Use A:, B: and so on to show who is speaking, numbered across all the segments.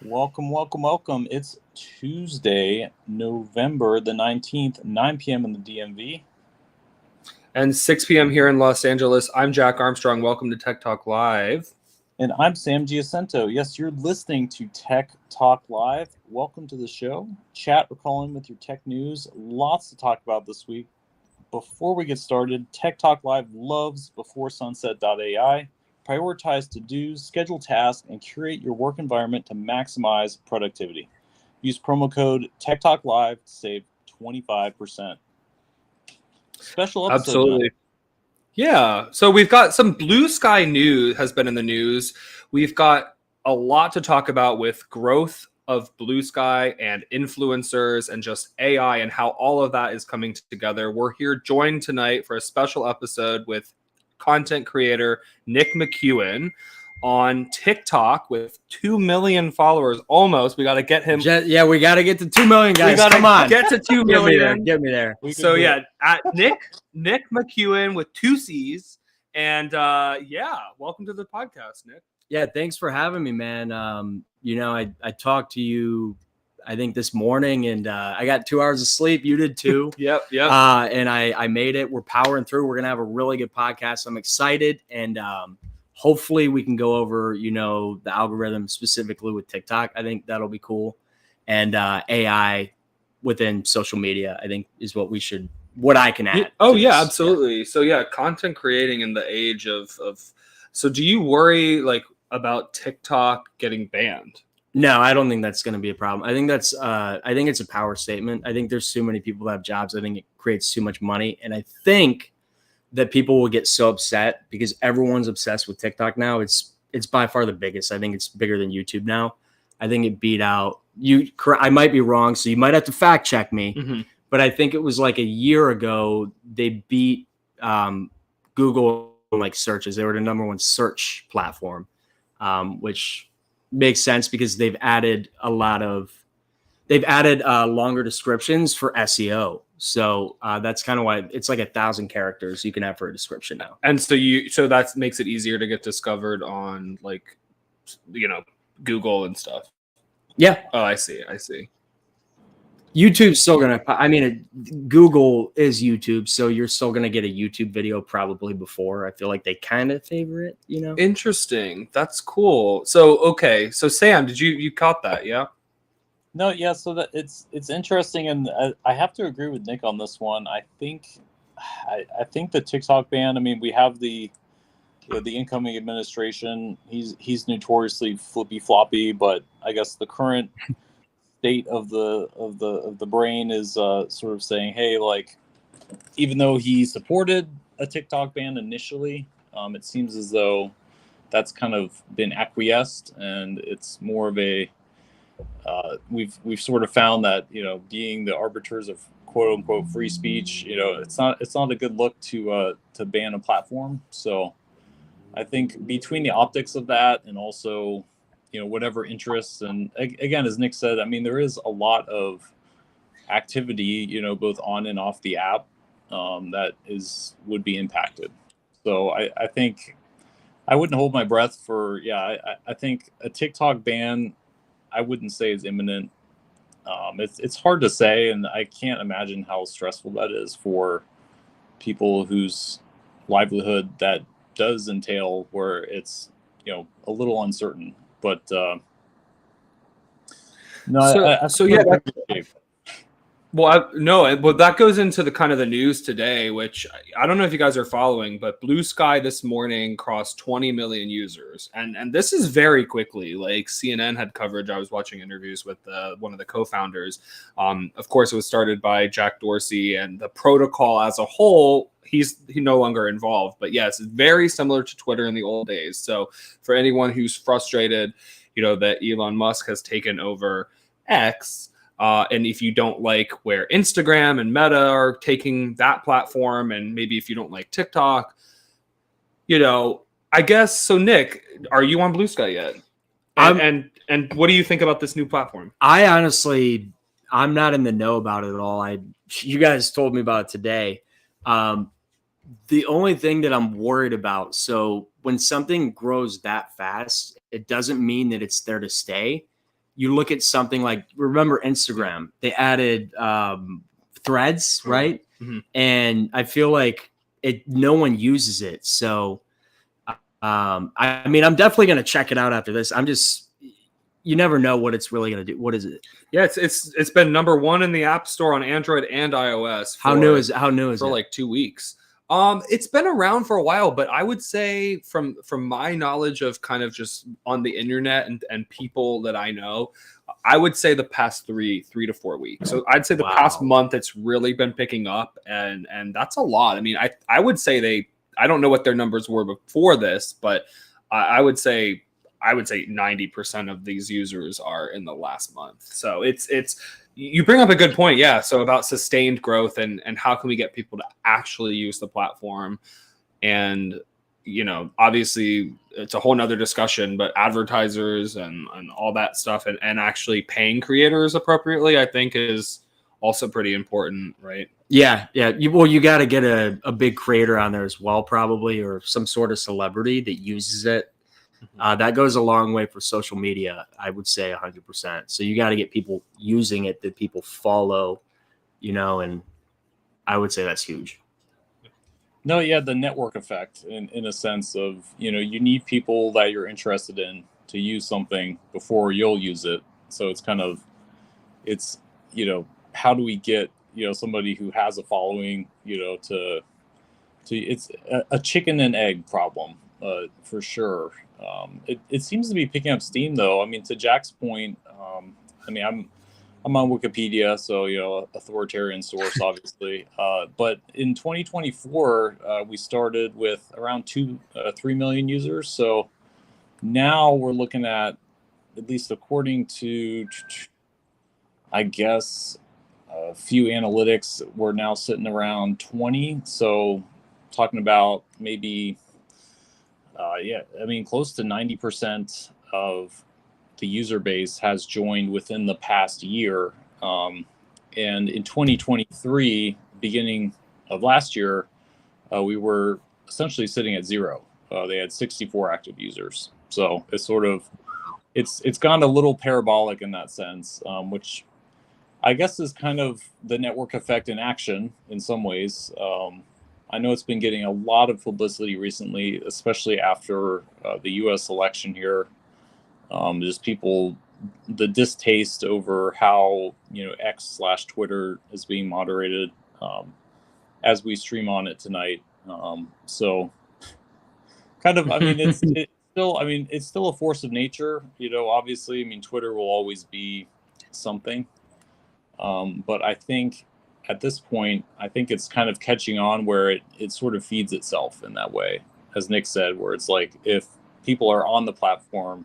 A: Welcome, welcome, welcome. It's Tuesday, November the 19th, 9 p.m. in the DMV.
B: And 6 p.m. here in Los Angeles. I'm Jack Armstrong. Welcome to Tech Talk Live.
A: And I'm Sam Giacinto. Yes, you're listening to Tech Talk Live. Welcome to the show. Chat or call in with your tech news. Lots to talk about this week. Before we get started, Tech Talk Live loves beforesunset.ai. Prioritize to-dos, schedule tasks, and curate your work environment to maximize productivity. Use promo code TechTalkLive to save 25%. Special episode.
B: Absolutely.
A: Tonight.
B: Yeah. So we've got some BlueSky news has been in the news. We've got a lot to talk about with growth of BlueSky and influencers and just AI and how all of that is coming together. We're here joined tonight for a special episode with content creator Nick McEwen on TikTok with 2 million followers almost. We got to get him.
C: We got to get to 2 million, guys. Come on.
B: Get to 2 million.
C: Get me there.
B: So yeah, at Nick McEwen with 2 C's. And welcome to the podcast, Nick.
C: Yeah, thanks for having me, man. I talked to you I think this morning, and I got 2 hours of sleep. You did too.
B: Yep.
C: And I made it. We're powering through. We're gonna have a really good podcast. I'm excited, and hopefully we can go over the algorithm specifically with TikTok. I think that'll be cool, and AI within social media, I think, is what I can add.
B: Oh yeah, absolutely. Yeah. So yeah, content creating in the age of. So do you worry about TikTok getting banned?
C: No, I don't think that's going to be a problem. I think it's a power statement. I think there's too many people that have jobs. I think it creates too much money. And I think that people will get so upset because everyone's obsessed with TikTok now. It's by far the biggest. I think it's bigger than YouTube now. I think it beat out you. I might be wrong, so you might have to fact check me.
B: Mm-hmm.
C: But I think it was like a year ago they beat Google searches. They were the number one search platform, which makes sense because they've added longer descriptions for SEO. So that's kind of why it's like 1,000 characters you can have for a description now.
B: And so that makes it easier to get discovered on Google and stuff.
C: Yeah.
B: Oh, I see.
C: YouTube's still Google is YouTube, so you're still gonna get a YouTube video probably before. I feel like they kind of favor it,
B: Interesting. That's cool. So okay. So Sam, did you caught that? Yeah.
A: No, yeah. So that it's interesting, and I have to agree with Nick on this one. I think the TikTok ban. I mean, we have the incoming administration. He's notoriously flippy floppy, but I guess the current state of the brain is sort of saying, hey, even though he supported a TikTok ban initially, it seems as though that's kind of been acquiesced, and it's more of a we've sort of found that being the arbiters of quote unquote free speech, it's not a good look to ban a platform. So I think between the optics of that and also whatever interests, and again, as Nick said, I mean, there is a lot of activity, both on and off the app that would be impacted. So I think I wouldn't hold my breath for, I think a TikTok ban, I wouldn't say is imminent. It's hard to say, and I can't imagine how stressful that is for people whose livelihood that does entail, where it's, a little uncertain. But
B: that goes into the kind of the news today, which I don't know if you guys are following, but BlueSky this morning crossed 20 million users, and this is very quickly. Like CNN had coverage. I was watching interviews with one of the co-founders. Of course, it was started by Jack Dorsey, and the protocol as a whole, he's no longer involved. But yes, it's very similar to Twitter in the old days. So for anyone who's frustrated, that Elon Musk has taken over X. And if you don't like where Instagram and Meta are taking that platform, and maybe if you don't like TikTok, I guess. So Nick, are you on BlueSky yet? And what do you think about this new platform?
C: I'm not in the know about it at all. You guys told me about it today. The only thing that I'm worried about, so when something grows that fast, it doesn't mean that it's there to stay. you look at something like, remember Instagram, they added threads, right?
B: Mm-hmm.
C: And I feel like no one uses it. So I mean, I'm definitely going to check it out after this. You never know what it's really going to do. What is it?
B: Yeah, it's been number 1 in the App Store on Android and iOS.
C: How new is it?
B: For like 2 weeks. It's been around for a while, but I would say from my knowledge of kind of just on the internet and people that I know, I would say the past 3 to 4 weeks. So I'd say the past month it's really been picking up, and that's a lot. I mean, I would say I don't know what their numbers were before this, but I would say 90% of these users are in the last month. So it's you bring up a good point. Yeah. So about sustained growth and how can we get people to actually use the platform? And, obviously it's a whole nother discussion, but advertisers and all that stuff and actually paying creators appropriately, I think is also pretty important, right?
C: Yeah. You got to get a big creator on there as well, probably, or some sort of celebrity that uses it. That goes a long way for social media, I would say 100%. So you got to get people using it that people follow, and I would say that's huge.
A: No, yeah, the network effect in a sense of, you need people that you're interested in to use something before you'll use it. So it's kind of, how do we get, somebody who has a following, to it's a chicken and egg problem, for sure. It seems to be picking up steam, though. I mean, to Jack's point, I'm on Wikipedia, so authoritarian source, obviously. But in 2024, we started with around 3 million users. So now we're looking at least according to, I guess, a few analytics, we're now sitting around 20. So talking about maybe. Close to 90% of the user base has joined within the past year. And in 2023, beginning of last year, we were essentially sitting at 0. They had 64 active users. So it's gone a little parabolic in that sense, which I guess is kind of the network effect in action in some ways. I know it's been getting a lot of publicity recently, especially after the U.S. election here. Just the distaste over how X/Twitter is being moderated as we stream on it tonight. So, kind of, it's still a force of nature. Obviously, Twitter will always be something, but I think. At this point, I think it's kind of catching on where it sort of feeds itself in that way, as Nick said, where it's like if people are on the platform,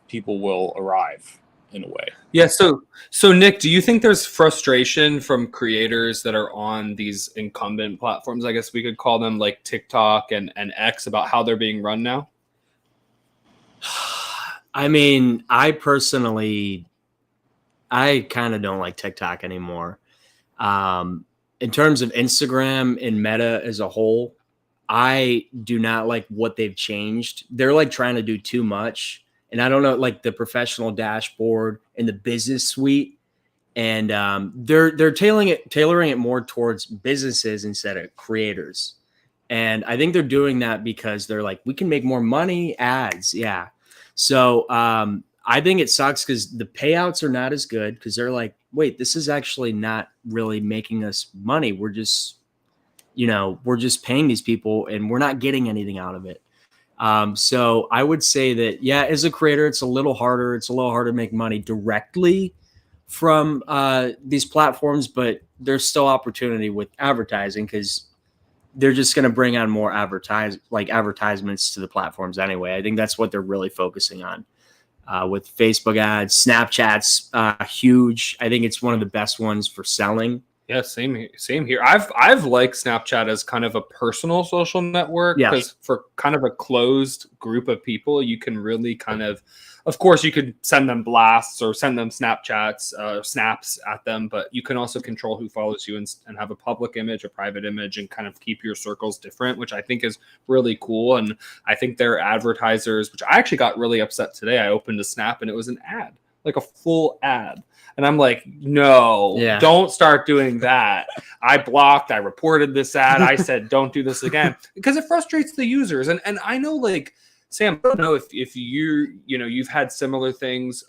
A: people will arrive in a way.
B: Yeah. So Nick, do you think there's frustration from creators that are on these incumbent platforms, I guess we could call them, like TikTok and X, about how they're being run now?
C: I personally, I kind of don't like TikTok anymore. In terms of Instagram and Meta as a whole, I do not like what they've changed. They're like trying to do too much. And I don't know, like the professional dashboard and the business suite. And they're tailoring it more towards businesses instead of creators. And I think they're doing that because they're like, we can make more money, ads. Yeah. So I think it sucks because the payouts are not as good because they're like, wait, this is actually not really making us money. We're just paying these people and we're not getting anything out of it. So I would say that, yeah, as a creator, it's a little harder. It's a little harder to make money directly from these platforms, but there's still opportunity with advertising because they're just going to bring on more advertisements to the platforms anyway. I think that's what they're really focusing on. With Facebook ads, Snapchat's huge. I think it's one of the best ones for selling.
B: Yeah, same here. I've liked Snapchat as kind of a personal social network because for kind of a closed group of people, you can really kind of course, you could send them blasts or send them Snapchats, snaps at them, but you can also control who follows you and have a public image, a private image, and kind of keep your circles different, which I think is really cool. And I think their advertisers, which I actually got really upset today. I opened a Snap and it was an ad. like a full ad. And I'm like, no, don't start doing that. I blocked, I reported this ad. I said, don't do this again, because it frustrates the users. And I know, like, Sam, I don't know if you've had similar things,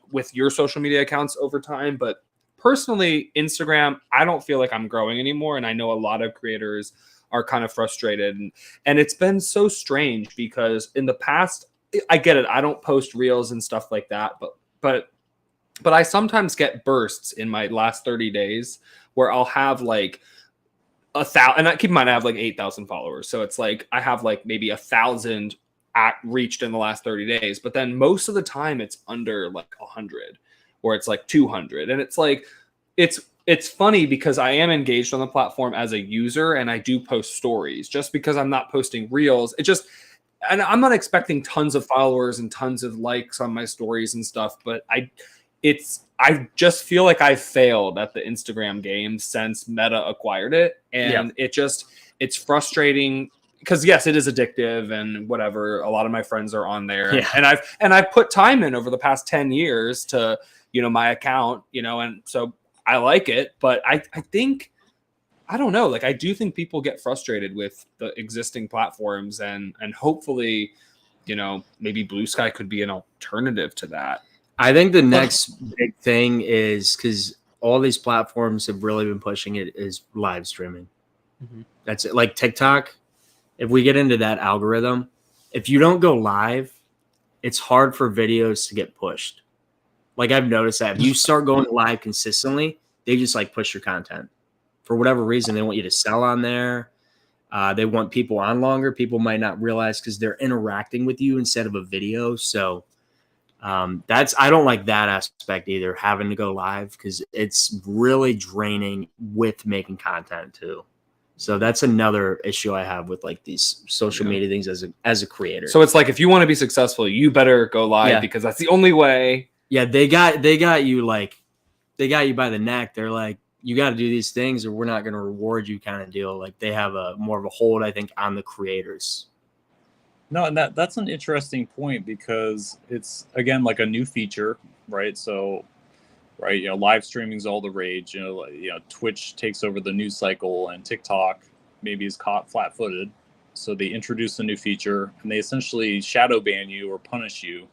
B: with your social media accounts over time, but personally, Instagram, I don't feel like I'm growing anymore. And I know a lot of creators are kind of frustrated. And it's been so strange because in the past, I get it, I don't post reels and stuff like that, but I sometimes get bursts in my last 30 days where I'll have like 1,000, and keep in mind I have like 8,000 followers, so it's like I have like maybe 1,000 reached in the last 30 days, but then most of the time it's under like 100, or it's like 200, and it's like it's funny because I am engaged on the platform as a user and I do post stories. Just because I'm not posting reels, and I'm not expecting tons of followers and tons of likes on my stories and stuff, but I just feel like I've failed at the Instagram game since Meta acquired it. And it's frustrating because, yes, it is addictive and whatever. A lot of my friends are on there.
C: Yeah.
B: And I've put time in over the past 10 years to, my account, and so I like it. But I think, I don't know, like, I do think people get frustrated with the existing platforms, and hopefully, maybe BlueSky could be an alternative to that.
C: I think the next big thing is, because all these platforms have really been pushing it, is live streaming.
B: Mm-hmm.
C: That's it. Like TikTok, if we get into that algorithm, if you don't go live, it's hard for videos to get pushed. Like, I've noticed that if you start going live consistently, they just like push your content for whatever reason. They want you to sell on there. They want people on longer. People might not realize because they're interacting with you instead of a video. So I don't like that aspect either, having to go live, because it's really draining with making content too. So that's another issue I have with like these social media things as a creator.
B: So it's like, if you want to be successful, you better go live because that's the only way.
C: Yeah, they got you they got you by the neck. They're like, you got to do these things or we're not going to reward you, kind of deal. Like, they have a more of a hold, I think, on the creators.
A: No, and that's an interesting point, because it's, again, like a new feature, right? So, right, live streaming is all the rage. Twitch takes over the news cycle, and TikTok maybe is caught flat-footed. So they introduce a new feature, and they essentially shadow ban you or punish you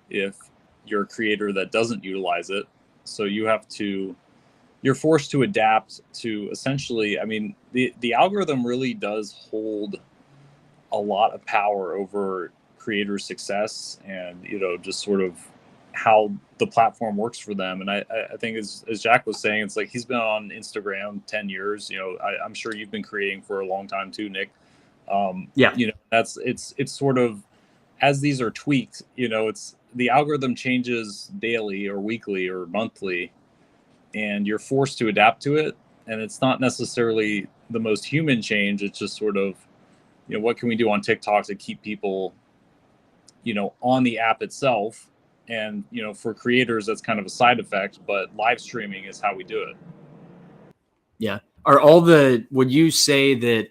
A: if you're a creator that doesn't utilize it. So you're forced to adapt to, essentially, I mean, the algorithm really does hold a lot of power over creators' success, and just sort of how the platform works for them. And I think, as Jack was saying, it's like, he's been on Instagram 10 years. I'm sure you've been creating for a long time too, Nick. It's sort of, as these are tweaked, it's, the algorithm changes daily or weekly or monthly, and you're forced to adapt to it. And it's not necessarily the most human change. It's just sort of, what can we do on TikTok to keep people, on the app itself? And, for creators, that's kind of a side effect, but live streaming is how we do it.
C: Yeah. Would you say that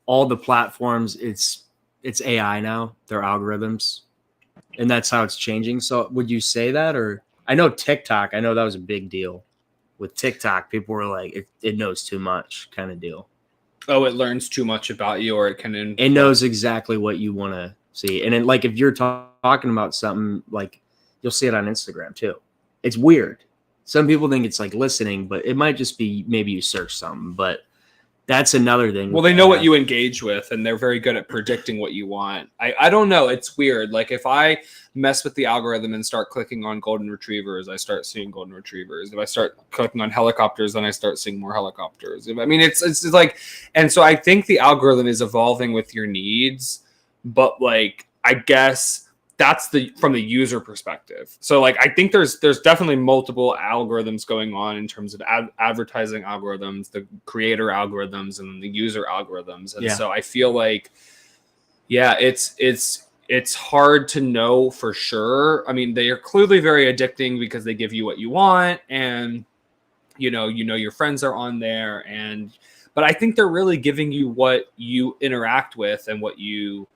C: all the platforms, it's AI now, their algorithms, and that's how it's changing? So would you say that? Or I know TikTok, I know that was a big deal with TikTok. People were like, it knows too much, kind of deal.
B: Oh, it learns too much about you, or it
C: knows exactly what you want to see. And then, like, if you're talking about something, like, you'll see it on Instagram too. It's weird. Some people think it's like listening, but it might just be, maybe you search something. But that's another thing.
B: Well, they know what you engage with, and they're very good at predicting what you want. I don't know. It's weird. Like, if I mess with the algorithm and start clicking on golden retrievers, I start seeing golden retrievers. If I start clicking on helicopters, then I start seeing more helicopters. I mean, it's like, and so I think the algorithm is evolving with your needs, but, like, I guess that's from the user perspective. So, like, I think there's definitely multiple algorithms going on in terms of advertising algorithms, the creator algorithms, and the user algorithms. And so I feel like, it's hard to know for sure. I mean, they are clearly very addicting because they give you what you want, and your friends are on there, but I think they're really giving you what you interact with and what you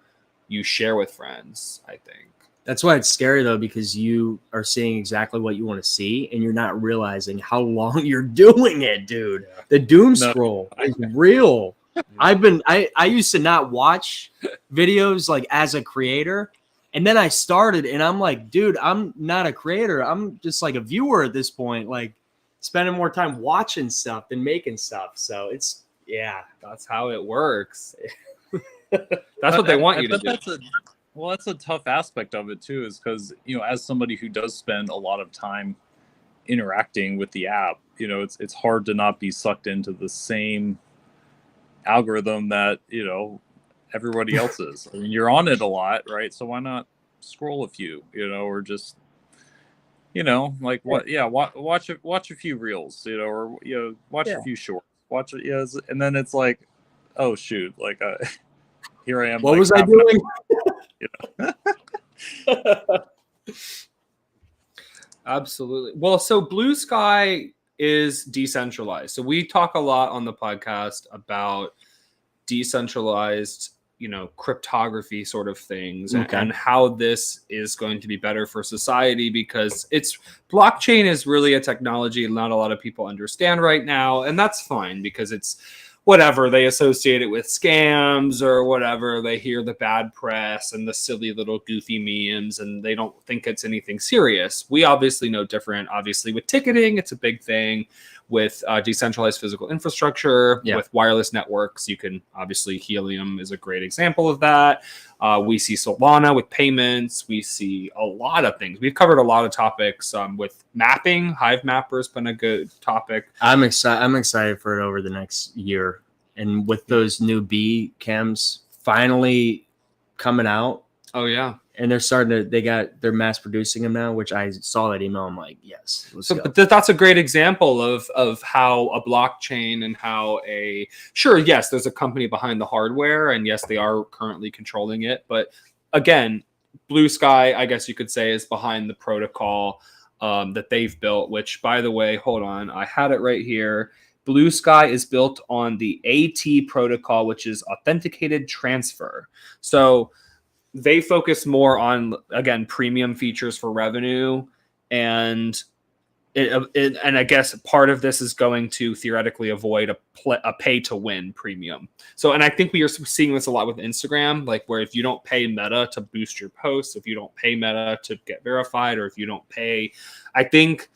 B: share with friends, I think.
C: That's why it's scary though, because you are seeing exactly what you want to see, and you're not realizing how long you're doing it, dude.
B: Yeah.
C: The doom scroll is real. I used to not watch videos like as a creator, and then I started, and I'm like, dude, I'm not a creator. I'm just like a viewer at this point, like spending more time watching stuff than making stuff. So it's
B: That's how it works. That's what they want you to do.
A: That's a tough aspect of it too, is because, as somebody who does spend a lot of time interacting with the app, it's hard to not be sucked into the same algorithm that, everybody else is. I mean, you're on it a lot, right? So why not scroll a few, or just, like watch a few reels, or watch a few shorts, watch it, and then it's like, oh shoot, like here I am.
C: What
A: like,
C: was I doing?
B: Absolutely. Well, so BlueSky is decentralized. So we talk a lot on the podcast about decentralized, cryptography sort of things, and how this is going to be better for society, because blockchain is really a technology not a lot of people understand right now. And that's fine, because it's whatever, they associate it with scams or whatever. They hear the bad press and the silly little goofy memes, and they don't think it's anything serious. We obviously know different. Obviously, with ticketing, it's a big thing. With decentralized physical infrastructure, with wireless networks, you can obviously, Helium is a great example of that. We see Solana with payments. We see a lot of things. We've covered a lot of topics with mapping. Hive Mapper has been a good topic. I'm
C: excited for it over the next year. And with those new B cams finally coming out.
B: Oh, yeah.
C: And they're mass producing them now, which I saw that email. I'm like, yes.
B: But that's a great example of how a blockchain and how yes, there's a company behind the hardware, and yes, they are currently controlling it. But again, BlueSky, I guess you could say, is behind the protocol that they've built, which, by the way, hold on, I had it right here. BlueSky is built on the AT protocol, which is authenticated transfer. So they focus more on, again, premium features for revenue, and I guess part of this is going to theoretically avoid a pay to win premium. So, and I think we are seeing this a lot with Instagram, like where if you don't pay Meta to boost your posts, if you don't pay Meta to get verified, or if you don't pay, I think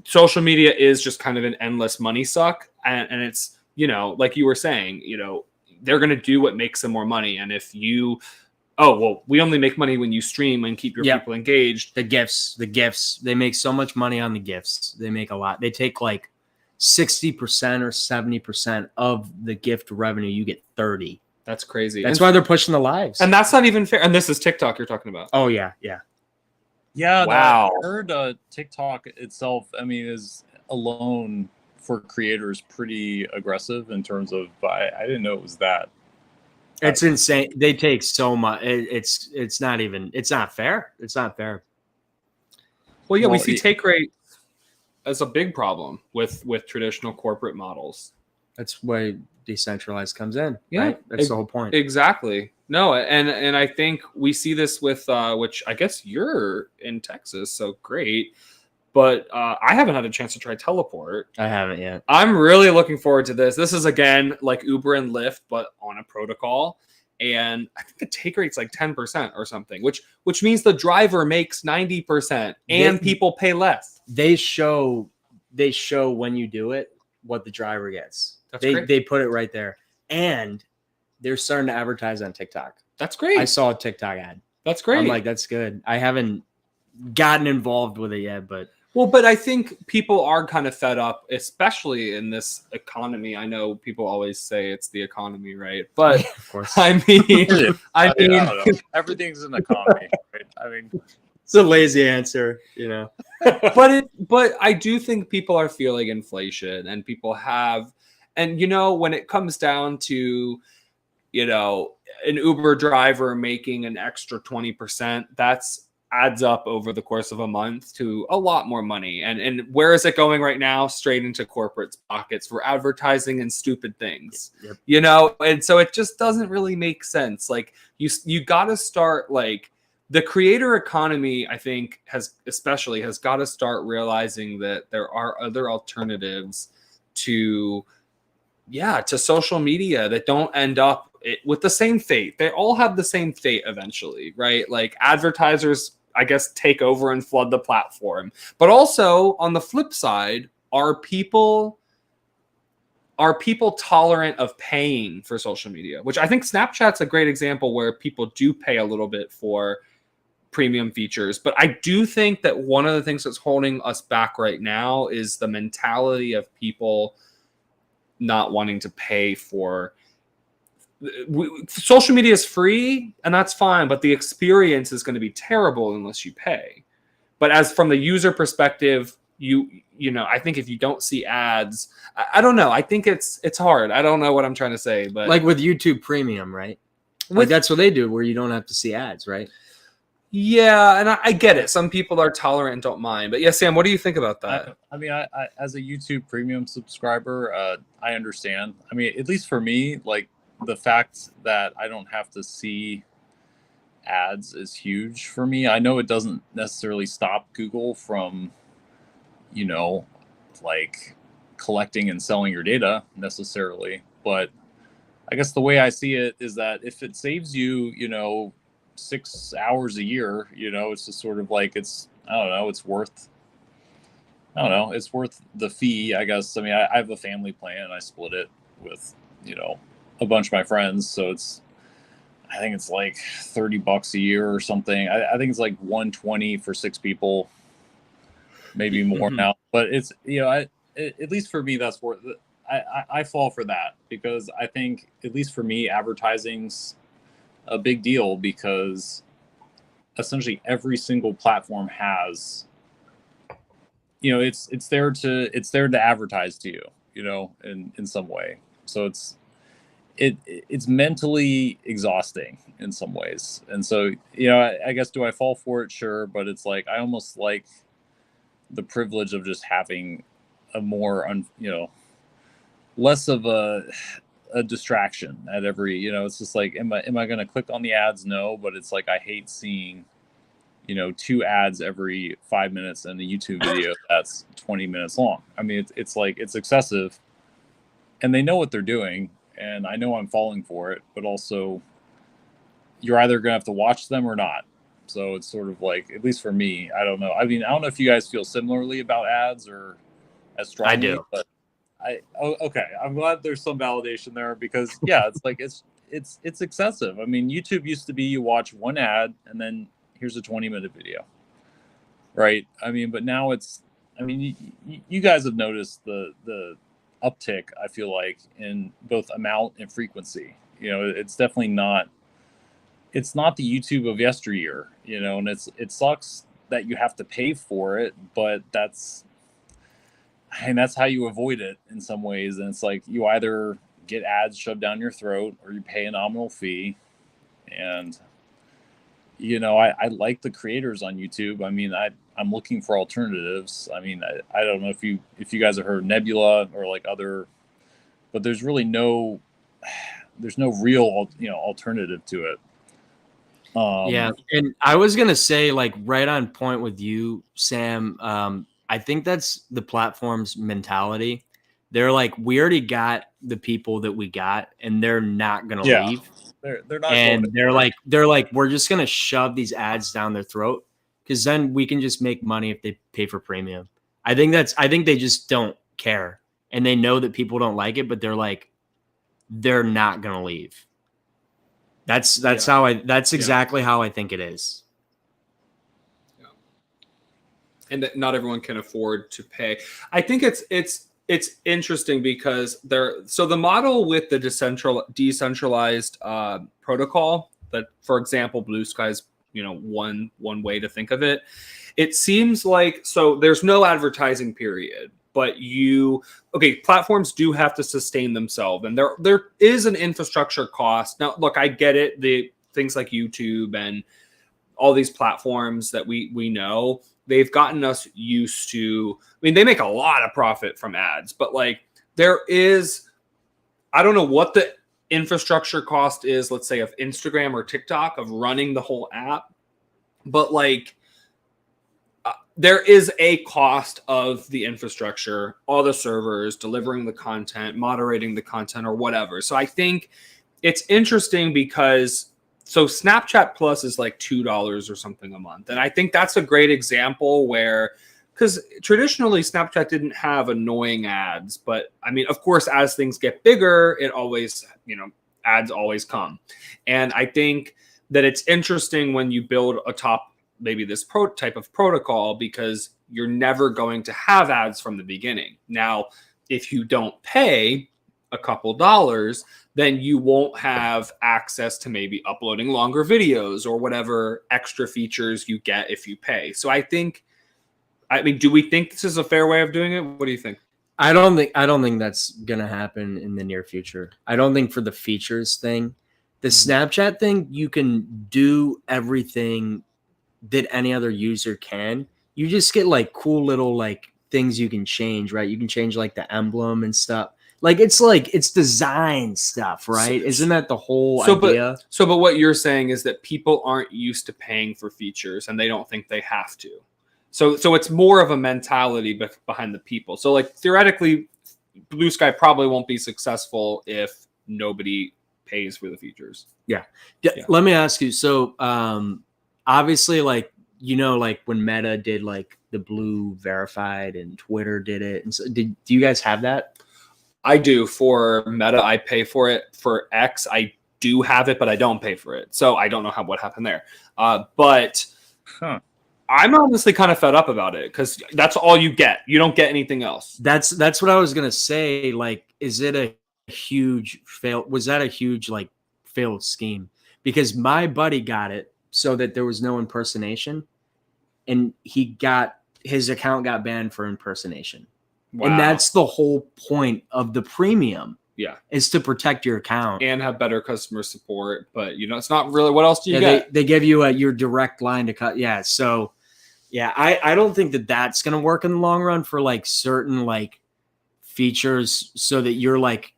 B: social media is just kind of an endless money suck, and it's, like you were saying, they're going to do what makes them more money, and if you we only make money when you stream and keep your people engaged.
C: The gifts, they make so much money on the gifts. They make a lot. They take like 60% or 70% of the gift revenue. You get 30.
B: That's crazy.
C: That's why they're pushing the lives.
B: And that's not even fair. And this is TikTok you're talking about.
C: Oh yeah.
A: Yeah.
B: Wow.
A: I heard TikTok itself, is alone for creators pretty aggressive in terms of, I didn't know it was that.
C: It's insane. They take so much. It's not fair. It's not fair.
B: Well, yeah, we see take rate as a big problem with traditional corporate models.
C: That's why decentralized comes in.
B: Yeah,
C: right? That's the whole point.
B: Exactly. No, and I think we see this with which I guess you're in Texas, so great. But I haven't had a chance to try teleport.
C: I haven't yet.
B: I'm really looking forward to this. This is, again, like Uber and Lyft, but on a protocol. And I think the take rate's like 10% or something, which means the driver makes 90% and people pay less.
C: They show when you do it what the driver gets. They put it right there. And they're starting to advertise on TikTok.
B: That's great.
C: I saw a TikTok ad.
B: That's great.
C: I'm like, that's good. I haven't gotten involved with it yet, but
B: I think people are kind of fed up, especially in this economy. I know people always say it's the economy, right? But
C: of course,
B: I mean,
A: everything's an economy, right?
C: It's a lazy answer,
B: but I do think people are feeling inflation, and people have, and when it comes down to, an Uber driver making an extra 20%, that's adds up over the course of a month to a lot more money. And where is it going right now? Straight into corporate pockets for advertising and stupid things.
C: Yep.
B: And so it just doesn't really make sense. Like you got to start like the creator economy, I think, has got to start realizing that there are other alternatives to social media that don't end up with the same fate. They all have the same fate eventually, right? Like advertisers, I guess, take over and flood the platform. But also on the flip side, are people tolerant of paying for social media? Which I think Snapchat's a great example where people do pay a little bit for premium features. But I do think that one of the things that's holding us back right now is the mentality of people not wanting to pay for social media. Is free and that's fine, but the experience is going to be terrible unless you pay. But as from the user perspective, I think if you don't see ads, I don't know. I think it's hard. I don't know what I'm trying to say, but
C: like with YouTube Premium, right? Like that's what they do, where you don't have to see ads, right?
B: Yeah, and I get it. Some people are tolerant and don't mind. But yeah, Sam, what do you think about that?
A: I mean, I as a YouTube Premium subscriber, I understand. I mean, at least for me, like the fact that I don't have to see ads is huge for me. I know it doesn't necessarily stop Google from, like collecting and selling your data necessarily, but I guess the way I see it is that if it saves you, 6 hours a year, it's just sort of like it's worth the fee, I guess. I mean, I have a family plan and I split it with, a bunch of my friends. So I think it's like $30 a year or something. I think it's like 120 for 6 people, maybe more now, but it's, at least for me, that's worth it. I fall for that because I think, at least for me, advertising's a big deal because essentially every single platform has, it's there to advertise to you, in some way. So it's mentally exhausting in some ways. And so, I guess, do I fall for it? Sure. But it's like, I almost like the privilege of just having a more, less of a distraction at every, it's just like, am I going to click on the ads? No, but it's like, I hate seeing, 2 ads every 5 minutes in a YouTube video that's 20 minutes long. I mean, it's like, it's excessive and they know what they're doing and I know I'm falling for it, but also you're either going to have to watch them or not. So it's sort of like, at least for me, I don't know. I mean, I don't know if you guys feel similarly about ads or as strongly.
C: I do.
A: But okay. I'm glad there's some validation there because it's like, it's excessive. I mean, YouTube used to be, you watch one ad and then here's a 20-minute video. Right. I mean, but now you guys have noticed the uptick, I feel like, in both amount and frequency. It's definitely not, it's not the YouTube of yesteryear, and it sucks that you have to pay for it, but that's how you avoid it in some ways. And it's like, you either get ads shoved down your throat or you pay a nominal fee. And, I like the creators on YouTube. I mean, I'm looking for alternatives. I mean, I don't know if you guys have heard of Nebula or like other, but there's really no real, alternative to it.
C: Yeah. And I was going to say, like, right on point with you, Sam. I think that's the platform's mentality. They're like, we already got the people that we got and they're not going to leave.
A: They're not,
C: and they're like, we're just going to shove these ads down their throat because then we can just make money if they pay for premium. I think they just don't care. And they know that people don't like it, but they're like, they're not going to leave. That's exactly how I think it is.
B: Yeah. And that not everyone can afford to pay. I think it's interesting because the model with the decentralized protocol that, for example, BlueSky's, one way to think of it. It seems like, so there's no advertising period, but platforms do have to sustain themselves, and there is an infrastructure cost. Now, look, I get it. The things like YouTube and all these platforms that we know, they've gotten us used to. I mean, they make a lot of profit from ads, but like I don't know what the infrastructure cost is, let's say, of Instagram or TikTok of running the whole app. But like, there is a cost of the infrastructure, all the servers, delivering the content, moderating the content, or whatever. So I think it's interesting because so Snapchat Plus is like $2 or something a month. And I think that's a great example where, because traditionally Snapchat didn't have annoying ads, but I mean, of course, as things get bigger, it always, ads always come. And I think that it's interesting when you build maybe this type of protocol, because you're never going to have ads from the beginning. Now, if you don't pay a couple dollars, then you won't have access to maybe uploading longer videos or whatever extra features you get if you pay. So I mean, do we think this is a fair way of doing it? What do you think?
C: I don't think that's gonna happen in the near future. I don't think for the features thing, the Snapchat thing, you can do everything that any other user can. You just get like cool little like things you can change, right? You can change like the emblem and stuff. Like it's design stuff, right? Isn't that the whole idea?
B: But what you're saying is that people aren't used to paying for features and they don't think they have to. So it's more of a mentality behind the people. So like theoretically, BlueSky probably won't be successful if nobody pays for the features.
C: Yeah. Let me ask you. So obviously, like when Meta did like the blue verified and Twitter did it, and so do you guys have that?
B: I do. For Meta, I pay for it. For X, I do have it, but I don't pay for it. So I don't know what happened there. But I'm honestly kind of fed up about it because that's all you get. You don't get anything else.
C: That's what I was gonna say. Like, is it a huge fail? Was that a huge like failed scheme? Because my buddy got it so that there was no impersonation, and his account got banned for impersonation. Wow. And that's the whole point of the premium.
B: Yeah.
C: Is to protect your account
B: and have better customer support. But it's not really, what else do you get?
C: They give you your direct line to cut. Yeah. So yeah, I don't think that that's going to work in the long run for like certain like features so that you're like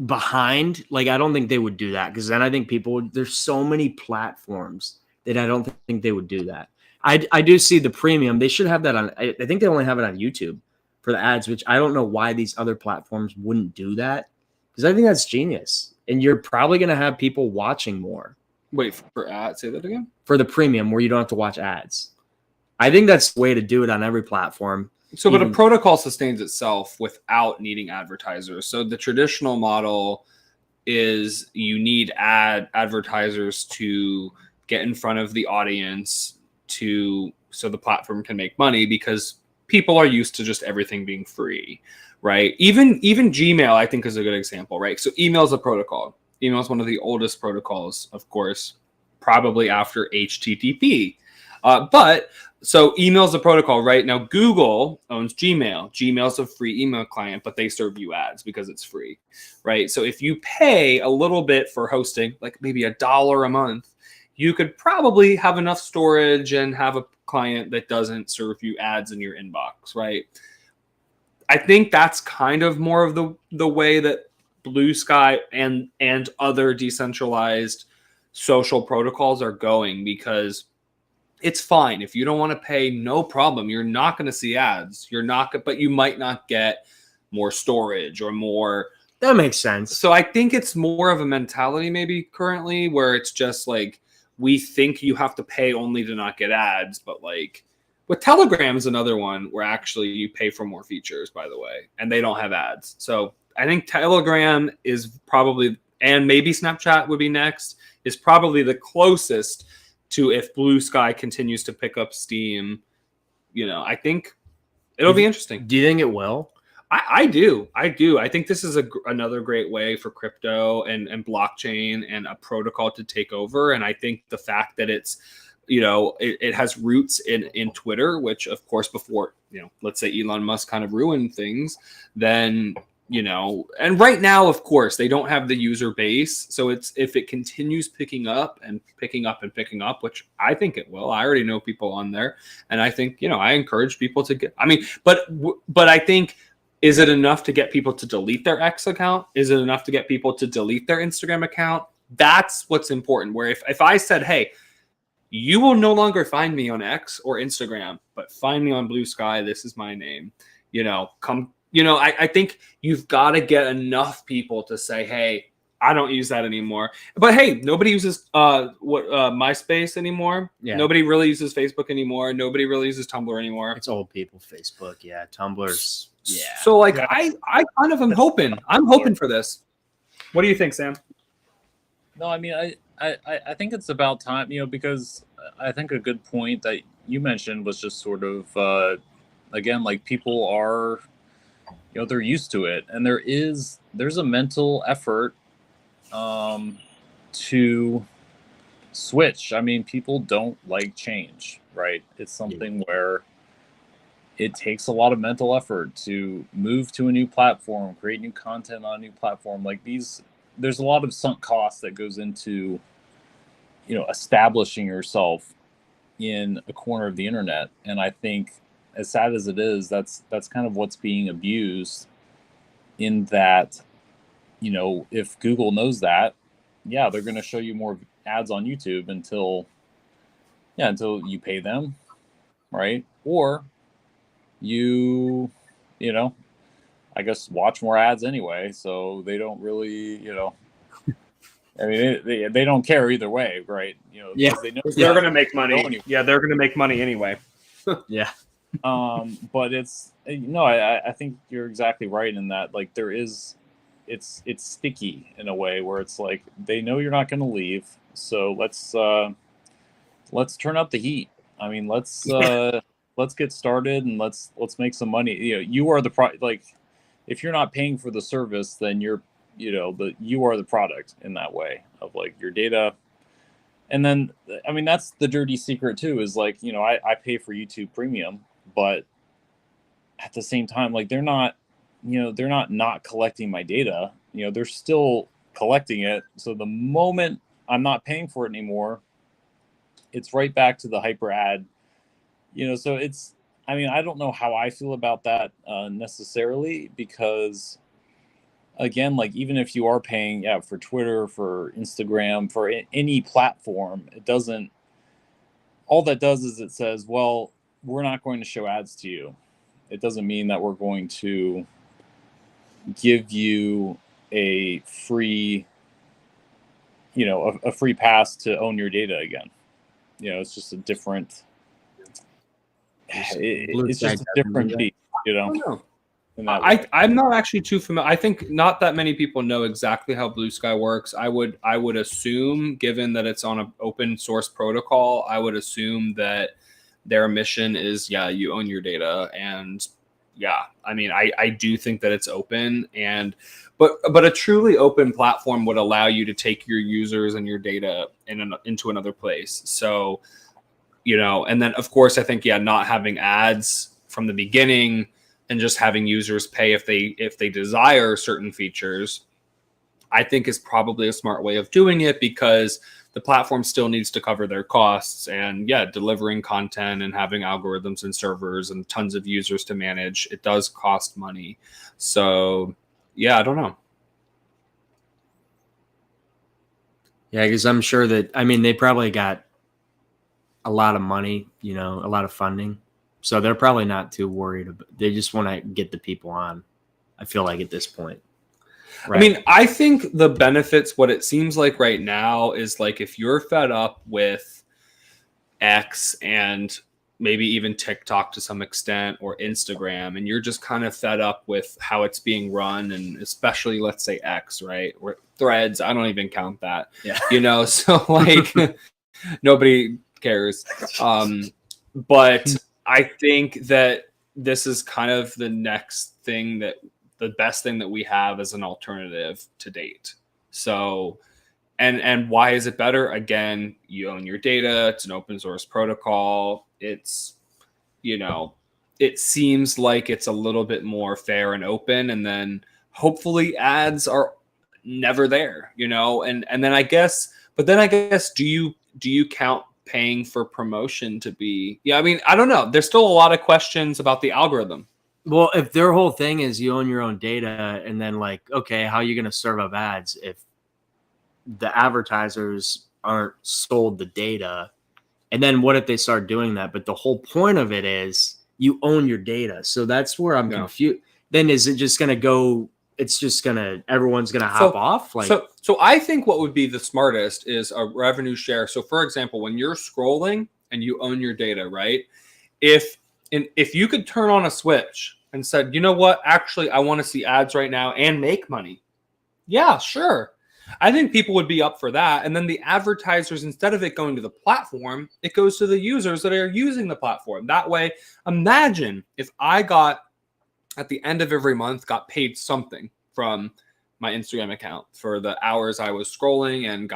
C: behind. Like, I don't think they would do that, because then I think there's so many platforms that I don't think they would do that. I do see the premium. They should have that on, I think they only have it on YouTube for the ads, which I don't know why these other platforms wouldn't do that, because I think that's genius. And you're probably going to have people watching more.
B: Wait, for ads? Say that again?
C: For the premium, where you don't have to watch ads. I think that's the way to do it on every platform.
B: So, but a protocol sustains itself without needing advertisers. So the traditional model is you need advertisers to get in front of the audience so the platform can make money, because people are used to just everything being free, right? Even Gmail, I think, is a good example, right? So email is a protocol. Email is one of the oldest protocols, of course, probably after HTTP. But so email is a protocol, right? Now Google owns Gmail. Gmail is a free email client, but they serve you ads because it's free, right? So if you pay a little bit for hosting, like maybe $1 a month, you could probably have enough storage and have a client that doesn't serve you ads in your inbox, right? I think that's kind of more of the way that BlueSky and other decentralized social protocols are going, because it's fine. If you don't want to pay, no problem. You're not going to see ads. But you might not get more storage or more.
C: That makes sense.
B: So I think it's more of a mentality maybe currently, where it's just like, we think you have to pay only to not get ads. But like with Telegram is another one where actually you pay for more features, by the way, and they don't have ads. So I think Telegram is probably, and maybe Snapchat would be next, is probably the closest to, if BlueSky continues to pick up steam. I think it'll be interesting.
C: Do you think it will?
B: I do. I think this is another great way for crypto and blockchain and a protocol to take over. And I think the fact that it's, it has roots in Twitter, which of course before, let's say Elon Musk kind of ruined things, then, and right now, of course, they don't have the user base. So if it continues picking up, which I think it will. I already know people on there. And I think, I encourage people to but I think, is it enough to get people to delete their X account? Is it enough to get people to delete their Instagram account? That's what's important. Where if I said, hey, you will no longer find me on X or Instagram, but find me on Blue Sky. This is my name. Come. I think you've got to get enough people to say, hey, I don't use that anymore. But hey, nobody uses MySpace anymore.
C: Yeah.
B: Nobody really uses Facebook anymore. Nobody really uses Tumblr anymore.
C: It's old people. Facebook, yeah. Tumblr's, yeah.
B: So like, I kind of am hoping. I'm hoping for this. What do you think, Sam?
A: No, I mean, I think it's about time, because I think a good point that you mentioned was just sort of, again, like people are, they're used to it, and there's a mental effort to switch. I mean, people don't like change, right? It's something where it takes a lot of mental effort to move to a new platform, create new content on a new platform. Like there's a lot of sunk cost that goes into, establishing yourself in a corner of the internet. And I think, as sad as it is, that's kind of what's being abused, in that, if Google knows that, yeah, they're going to show you more ads on YouTube until you pay them, right? Or I guess watch more ads anyway, so they don't really, I mean, they don't care either way, right?
C: Yeah.
A: They know
B: They're going to make money. Yeah, they're going to make money anyway.
C: Yeah.
A: But it's, I think you're exactly right in that, like, it's sticky in a way where it's like they know you're not going to leave, so let's turn up the heat. I mean, let's get started, and let's make some money. You are the like, if you're not paying for the service, then you are the product in that way of, like, your data. And then, I mean, that's the dirty secret too, is like, I pay for YouTube Premium, but at the same time, like, they're not collecting my data. They're still collecting it. So the moment I'm not paying for it anymore, it's right back to the hyper ad. So it's, I mean, I don't know how I feel about that necessarily, because, again, like, even if you are paying, for Twitter, for Instagram, for any platform, all that does is it says, well, we're not going to show ads to you. It doesn't mean that we're going to give you a free, a free pass to own your data again. It's just a different, it's just a different beat,
B: I'm not actually too familiar. I think not that many people know exactly how Blue Sky works. I would assume, given that it's on an open source protocol, I would assume that their mission is, you own your data. And I mean, I do think that it's open, but a truly open platform would allow you to take your users and your data into another place. So, and then of course, I think, not having ads from the beginning, and just having users pay if they desire certain features, I think is probably a smart way of doing it, because the platform still needs to cover their costs, and delivering content and having algorithms and servers and tons of users to manage, it does cost money. So I don't know.
C: Yeah, because I'm sure that, I mean, they probably got a lot of money, a lot of funding. So they're probably not too worried they just want to get the people on, I feel like, at this point.
B: Right. I mean, I think the benefits, what it seems like right now, is like, if you're fed up with X and maybe even TikTok to some extent, or Instagram, and you're just kind of fed up with how it's being run, and especially, let's say, X, right? Or Threads, I don't even count that.
C: Yeah.
B: So like nobody cares. But I think that this is kind of the next thing, that the best thing that we have as an alternative to date. So, and why is it better? Again, you own your data. It's an open source protocol. It's, it seems like it's a little bit more fair and open. And then hopefully ads are never there, and then I guess, do you count paying for promotion to be, I mean, I don't know. There's still a lot of questions about the algorithm.
C: Well, if their whole thing is you own your own data, and then, like, okay, how are you going to serve up ads if the advertisers aren't sold the data, And then what if they start doing that? But the whole point of it is you own your data. So that's where I'm confused. Then is it just going to go? It's just going to, everyone's going to hop off? Like,
B: so I think what would be the smartest is a revenue share. So for example, when you're scrolling and you own your data, right? If you could turn on a switch and said, you know what, actually, I want to see ads right now and make money. Yeah, sure. I think people would be up for that. And then the advertisers, instead of it going to the platform, it goes to the users that are using the platform. That way, imagine if I got, at the end of every month, got paid something from my Instagram account for the hours I was scrolling and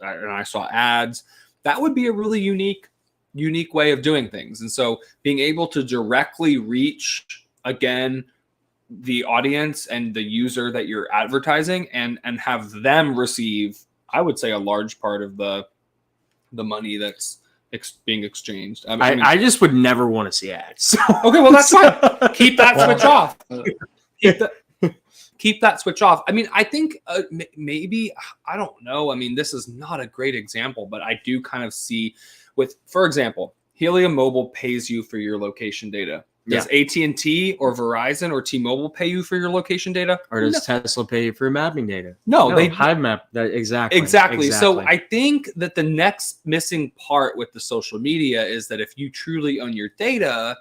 B: I saw ads. That would be a really unique way of doing things. And so being able to directly reach, again, the audience and the user that you're advertising and have them receive, I would say, a large part of the money that's being exchanged.
C: I just would never want to see ads.
B: Okay, well, that's fine. Keep that switch off. Keep that switch off. I mean, I think maybe, I don't know. I mean, this is not a great example, but I do kind of see with, for example, Helium Mobile pays you for your location data. Does AT&T or Verizon or T-Mobile pay you for your location data?
C: Or does Tesla pay you for mapping data?
B: No, they
C: Hive map that
B: exactly. So I think that the next missing part with the social media is that if you truly own your data,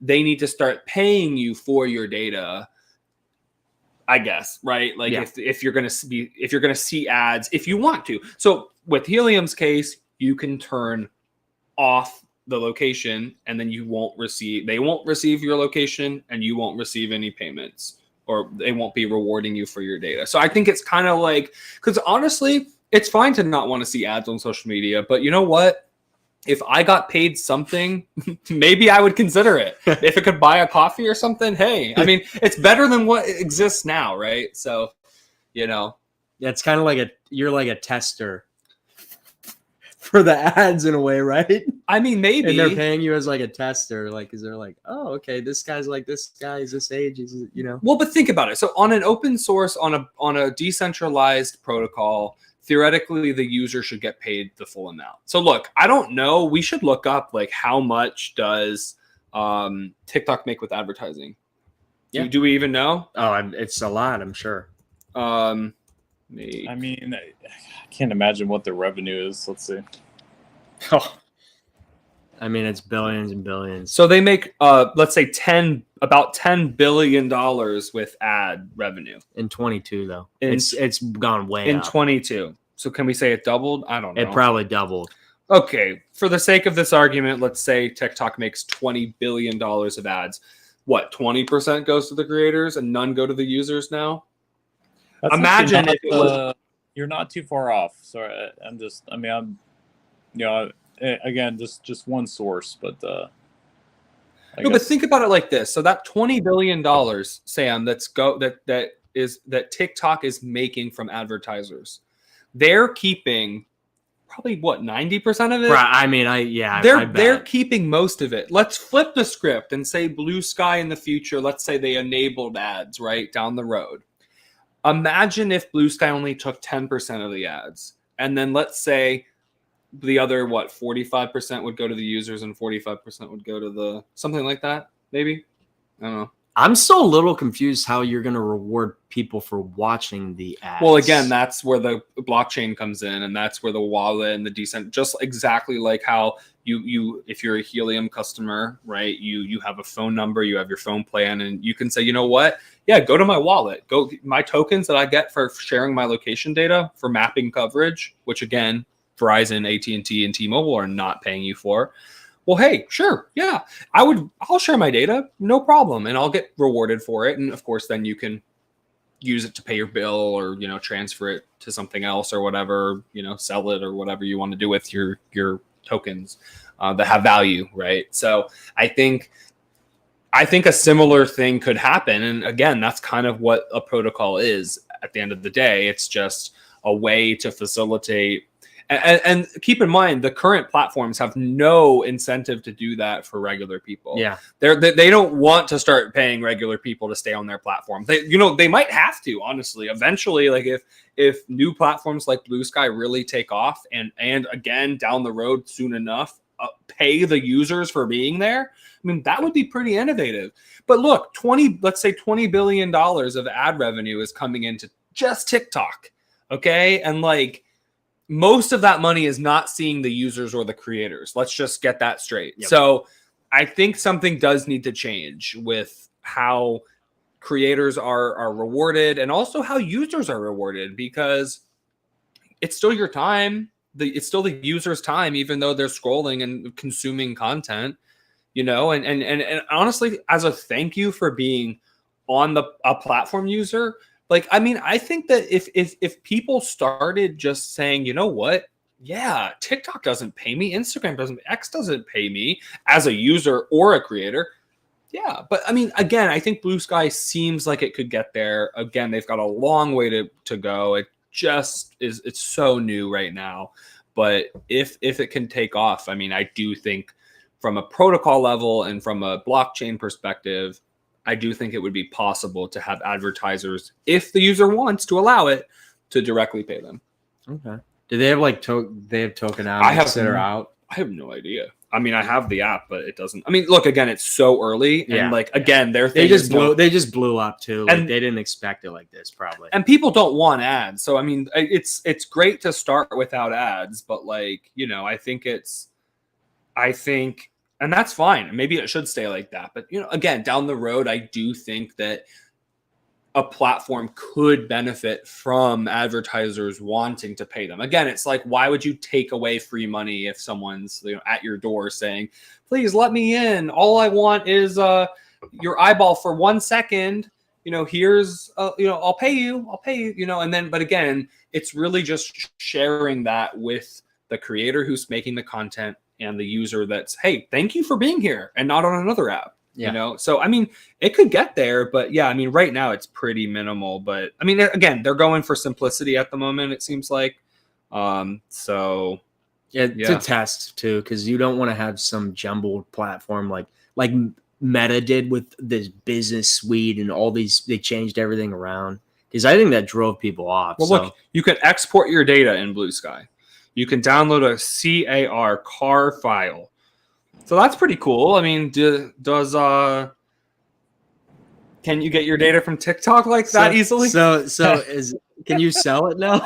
B: they need to start paying you for your data. I guess, right? Like if you're gonna see ads, if you want to. So with Helium's case, you can turn off the location and then they won't receive your location and you won't receive any payments, or they won't be rewarding you for your data. So I think it's kind of like, because honestly, it's fine to not want to see ads on social media, but you know what? If I got paid something, maybe I would consider it. If it could buy a coffee or something, hey, I mean, it's better than what exists now, right? So,
C: it's kind of you're like a tester for the ads in a way, right?
B: I mean, maybe.
C: And they're paying you as like a tester. Like, is they're like, oh, okay, this guy's like this guy is this age,
B: Well, but think about it. So on an open source, on a decentralized protocol, theoretically, the user should get paid the full amount. So look, I don't know. We should look up like how much does TikTok make with advertising? Yeah. Do we even know?
C: Oh, it's a lot, I'm sure.
A: I mean, I can't imagine what the revenue is. Let's see.
C: Oh. I mean, it's billions and billions.
B: So they make, let's say, about $10 billion with ad revenue.
C: In 22, though. It's gone way up.
B: In 22. So can we say it doubled? I don't know.
C: It probably doubled.
B: Okay. For the sake of this argument, let's say TikTok makes $20 billion of ads. What, 20% goes to the creators and none go to the users now?
A: That's
B: Imagine if it was...
A: You're not too far off. So again, just one source, but
B: but think about it like this. So that $20 billion, Sam, that TikTok is making from advertisers, they're keeping probably 90% of it.
C: Right. I mean,
B: they're keeping most of it. Let's flip the script and say BlueSky in the future. Let's say they enabled ads right down the road. Imagine if BlueSky only took 10% of the ads, and then let's say the other 45% would go to the users and 45% would go to the something like that. Maybe, I don't know.
C: I'm still a little confused how you're going to reward people for watching the ads.
B: Well, again, that's where the blockchain comes in, and that's where the wallet and the just exactly like how you if you're a Helium customer, right? You have a phone number, you have your phone plan, and you can say, you know what? Yeah, go to my wallet. Go my tokens that I get for sharing my location data for mapping coverage, which again, Verizon, AT&T, and T-Mobile are not paying you for. Well, hey, sure, yeah, I'll share my data, no problem, and I'll get rewarded for it. And of course, then you can use it to pay your bill, or transfer it to something else, or whatever, sell it, or whatever you want to do with your tokens that have value, right? So I think a similar thing could happen, and again, that's kind of what a protocol is. At the end of the day, it's just a way to facilitate. And keep in mind, the current platforms have no incentive to do that for regular people.
C: Yeah,
B: they don't want to start paying regular people to stay on their platform. They might have to, honestly, eventually. Like if new platforms like BlueSky really take off, and again down the road soon enough, pay the users for being there. I mean, that would be pretty innovative. But look, let's say $20 billion of ad revenue is coming into just TikTok. Okay. And like most of that money is not seeing the users or the creators. Let's just get that straight.
C: Yep.
B: So I think something does need to change with how creators are rewarded and also how users are rewarded, because it's still your time. It's still the user's time, even though they're scrolling and consuming content, you know, and honestly, as a thank you for being on a platform user, like, I mean, I think that if people started just saying, you know what, yeah, TikTok doesn't pay me, Instagram doesn't, X doesn't pay me as a user or a creator. Yeah, but I mean, again, I think BlueSky seems like it could get there. Again, they've got a long way to go. It just is, it's so new right now. But if it can take off, I mean, I do think from a protocol level and from a blockchain perspective, I do think it would be possible to have advertisers, if the user wants to allow it, to directly pay them.
C: Okay. Do they have like they have tokenomics
B: I have
C: that are out?
B: I have no idea. I mean, I have the app, but it doesn't. I mean, look, again, it's so early, and
C: Yeah.
B: like again,
C: They just blew up too. Like,
B: And-
C: they didn't expect it like this, probably.
B: and people don't want ads. So I mean, it's great to start without ads, but like, you know, I think, and that's fine. Maybe it should stay like that. But you know, again, down the road, I do think that a platform could benefit from advertisers wanting to pay them. Again, it's like, why would you take away free money if someone's, you know, at your door saying, please let me in. All I want is your eyeball for 1 second. You know, here's, you know, I'll pay you, you know, and then, but again, it's really just sharing that with the creator who's making the content and the user that's, hey, thank you for being here, and not on another app.
C: Yeah.
B: You know, so I mean, it could get there, but yeah, I mean, right now it's pretty minimal. But I mean, again, they're going for simplicity at the moment, it seems like. So
C: Yeah, to test too, because you don't want to have some jumbled platform like Meta did with this business suite and all these. They changed everything around, because I think that drove people off.
B: Well, look, you can export your data in BlueSky. You can download a car file. So that's pretty cool. I mean, can you get your data from TikTok like that easily?
C: So can you sell it now?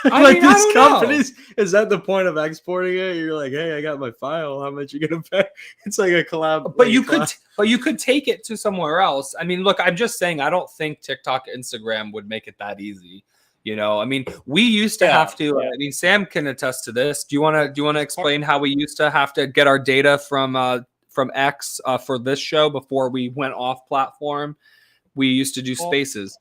B: I
C: Like
B: mean, I
C: these
B: don't know.
C: companies, is that the point of exporting it? You're like, hey, I got my file. How much you gonna pay? It's like a collab.
B: But you could take it to somewhere else. I mean, look, I'm just saying, I don't think TikTok, Instagram would make it that easy. You know, I mean, we used to have to. I mean, Sam can attest to this. Do you want to explain how we used to have to get our data from X for this show before we went off platform? We used to do spaces.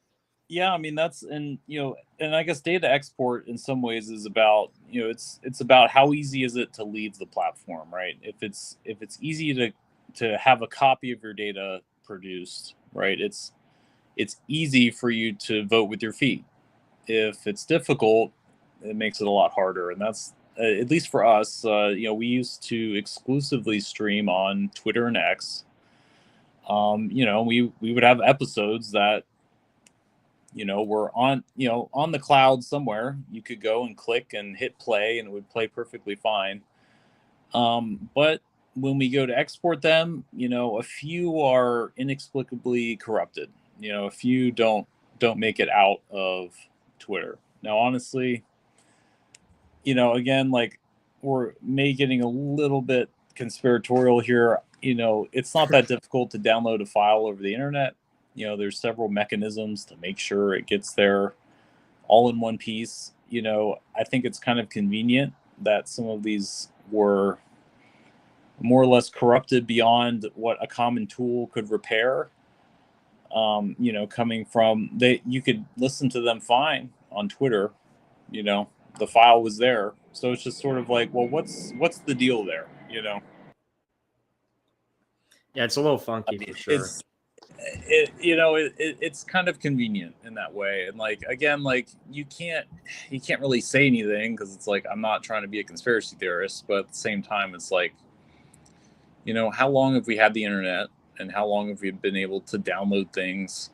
A: Yeah, I mean, that's, and you know, and I guess data export in some ways is about, you know, it's about how easy is it to leave the platform, right? If it's easy to have a copy of your data produced, right? It's easy for you to vote with your feet. If it's difficult, it makes it a lot harder, and that's at least for us. You know, we used to exclusively stream on Twitter and X. You know, we would have episodes that, you know, were on the cloud somewhere. You could go and click and hit play, and it would play perfectly fine. But when we go to export them, you know, a few are inexplicably corrupted. You know, a few don't make it out of Twitter. Now, honestly, you know, again, like, we're getting a little bit conspiratorial here. You know, it's not that difficult to download a file over the internet. You know, there's several mechanisms to make sure it gets there all in one piece. You know, I think it's kind of convenient that some of these were more or less corrupted beyond what a common tool could repair. You know, coming from you could listen to them fine on Twitter. You know, the file was there, so it's just sort of like, well, what's the deal there? You know.
C: Yeah, it's a little funky for sure.
A: It's kind of convenient in that way, and like, again, like, you can't really say anything, because it's like, I'm not trying to be a conspiracy theorist, but at the same time, it's like, you know, how long have we had the internet, and how long have we been able to download things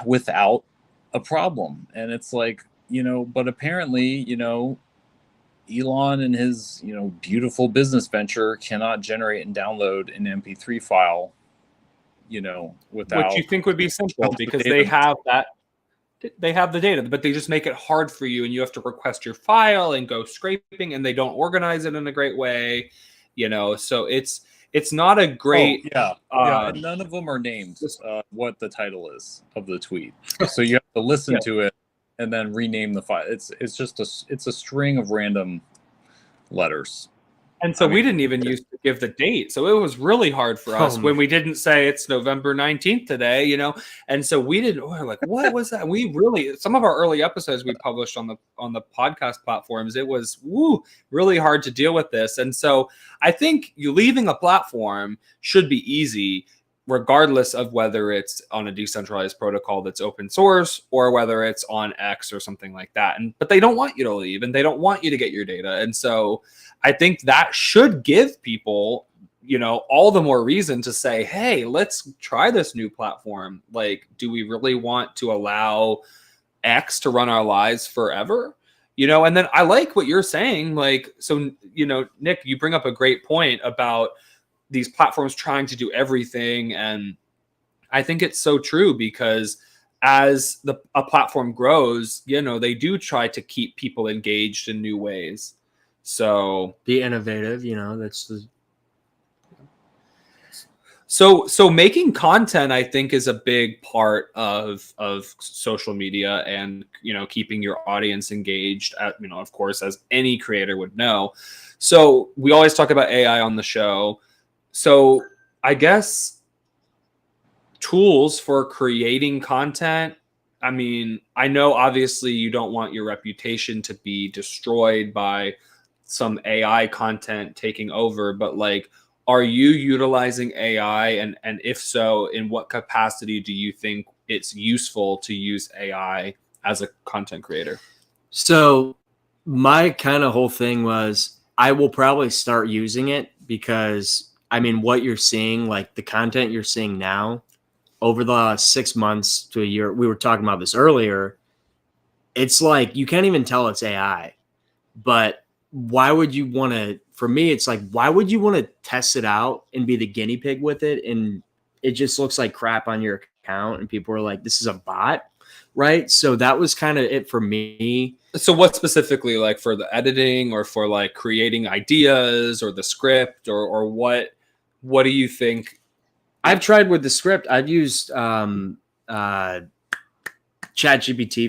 A: without a problem? And it's like, you know, but apparently, you know, Elon and his, beautiful business venture cannot generate and download an MP3 file, without
B: Which you think would be simple because they have the data, but they just make it hard for you, and you have to request your file and go scraping, and they don't organize it in a great way, so it's not a great.
A: And none of them are named what the title is of the tweet, so you have to listen to it and then rename the file. It's just a string of random letters.
B: And so we didn't even used to give the date. So it was really hard for us when we didn't say it's November 19th today, And so we're like, what was that? Some of our early episodes we published on the podcast platforms, it was really hard to deal with this. And so I think you leaving a platform should be easy, regardless of whether it's on a decentralized protocol that's open source or whether it's on X or something like that. But they don't want you to leave, and they don't want you to get your data. And so I think that should give people, all the more reason to say, hey, let's try this new platform. Like, do we really want to allow X to run our lives forever? And then I like what you're saying. Like, so, Nick, you bring up a great point about these platforms trying to do everything. And I think it's so true, because as a platform grows, they do try to keep people engaged in new ways. So
C: be innovative,
B: so making content, I think, is a big part of social media, and keeping your audience engaged, of course, as any creator would know. So we always talk about AI on the show. So I guess tools for creating content. I mean, I know obviously you don't want your reputation to be destroyed by some AI content taking over, but like, are you utilizing AI? And if so, in what capacity do you think it's useful to use AI as a content creator?
C: So my kind of whole thing was, I will probably start using it, because what you're seeing, like the content you're seeing now over the last 6 months to a year, we were talking about this earlier. It's like, you can't even tell it's AI, but why would you want to, for me, it's like, why would you want to test it out and be the guinea pig with it? And it just looks like crap on your account, and people are like, this is a bot, right? So that was kind of it for me.
B: So what specifically, like for the editing or for like creating ideas or the script, or what do you think?
C: I've tried with the script. I've used ChatGPT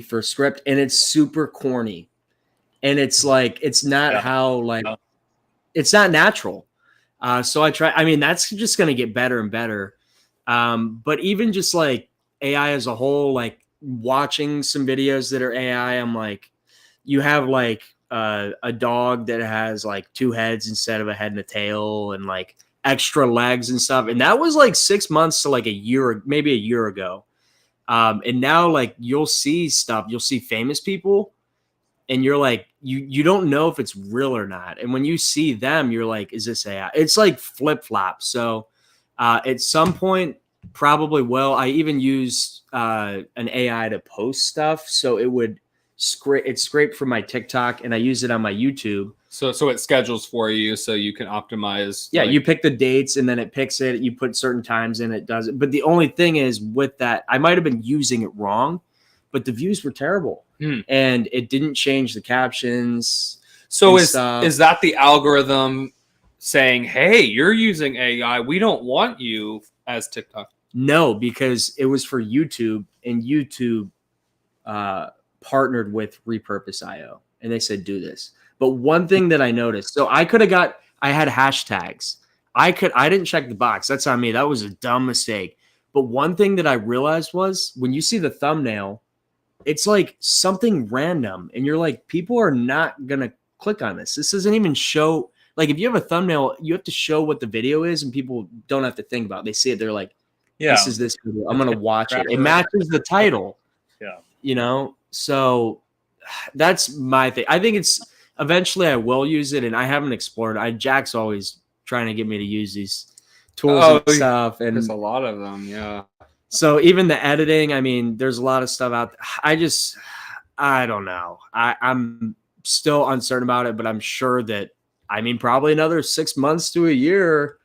C: for script, and it's super corny. And it's like, it's not it's not natural. So I try, that's just going to get better and better. But even just like AI as a whole, like watching some videos that are AI, I'm like, you have like a dog that has like 2 heads instead of a head and a tail, and like extra legs and stuff. And that was like 6 months to like a year, maybe a year ago. And now like you'll see famous people, and you're like, you don't know if it's real or not. And when you see them, you're like, is this AI? It's like flip-flop. So at some point, probably will. I even used an AI to post stuff. So it would scrape from my TikTok, and I use it on my YouTube.
B: So it schedules for you, so you can optimize.
C: Yeah, you pick the dates, and then it picks it. You put certain times in, it does it. But the only thing is with that, I might have been using it wrong, but the views were terrible. And it didn't change the captions.
B: So is that the algorithm saying, hey, you're using AI, we don't want you as TikTok?
C: No, because it was for YouTube, and YouTube partnered with Repurpose.io, and they said, do this. But one thing that I noticed, so I had hashtags. I didn't check the box. That's on me. That was a dumb mistake. But one thing that I realized was, when you see the thumbnail, it's like something random, and you're like, people are not going to click on this. This doesn't even show. Like, if you have a thumbnail, you have to show what the video is, and people don't have to think about it. They see it. They're like, this is this video. I'm going to watch it. It matches the title. Yeah. So that's my thing. I think eventually I will use it, and I haven't explored it. Jack's always trying to get me to use these tools and stuff. And
B: there's a lot of them. Yeah.
C: So even the editing, there's a lot of stuff out there. I don't know. I'm still uncertain about it, but I'm sure that, I mean, probably another 6 months to a year,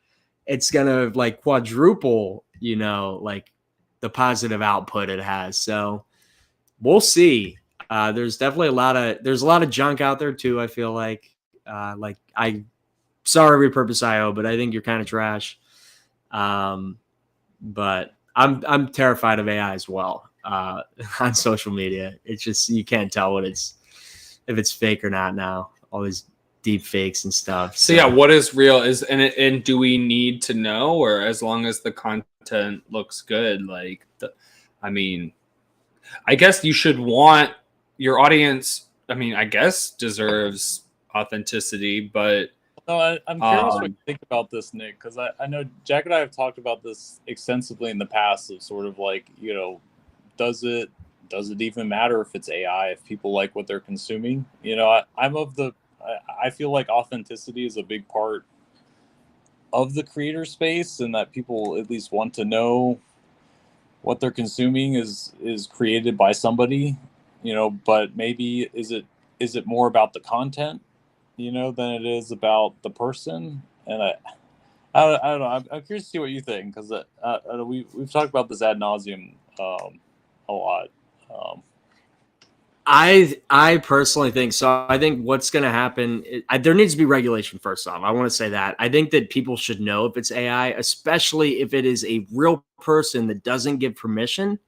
C: it's going to like quadruple, like the positive output it has. So we'll see. There's definitely there's a lot of junk out there too. I feel like sorry, Repurpose IO, but I think you're kind of trash. But I'm terrified of AI as well on social media. It's just, you can't tell if it's fake or not now. All these deep fakes and stuff.
B: So yeah, what is real is, and do we need to know, or as long as the content looks good, I mean, I guess you should want your audience. I mean, I guess deserves authenticity, but
A: no, I'm curious what you think about this, Nick, because I know Jack and I have talked about this extensively in the past of sort of like, does it even matter if it's AI, if people like what they're consuming? I feel like authenticity is a big part of the creator space, and that people at least want to know what they're consuming is created by somebody, but maybe is it more about the content, than it is about the person? And I don't know. I'm curious to see what you think, because we've talked about this ad nauseum a lot.
C: I personally think so. I think what's going to happen, there needs to be regulation first off. I want to say that. I think that people should know if it's AI, especially if it is a real person that doesn't give permission.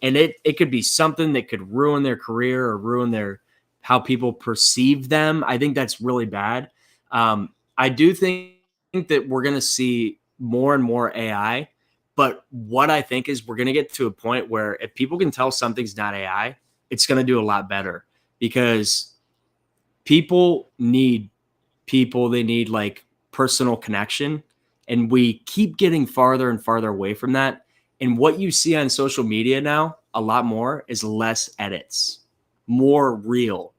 C: And it could be something that could ruin their career or ruin how people perceive them. I think that's really bad. I do think that we're going to see more and more AI. But what I think is we're going to get to a point where if people can tell something's not AI, it's going to do a lot better, because people need people. They need like personal connection. And we keep getting farther and farther away from that. And what you see on social media now, a lot more, is less edits, more real.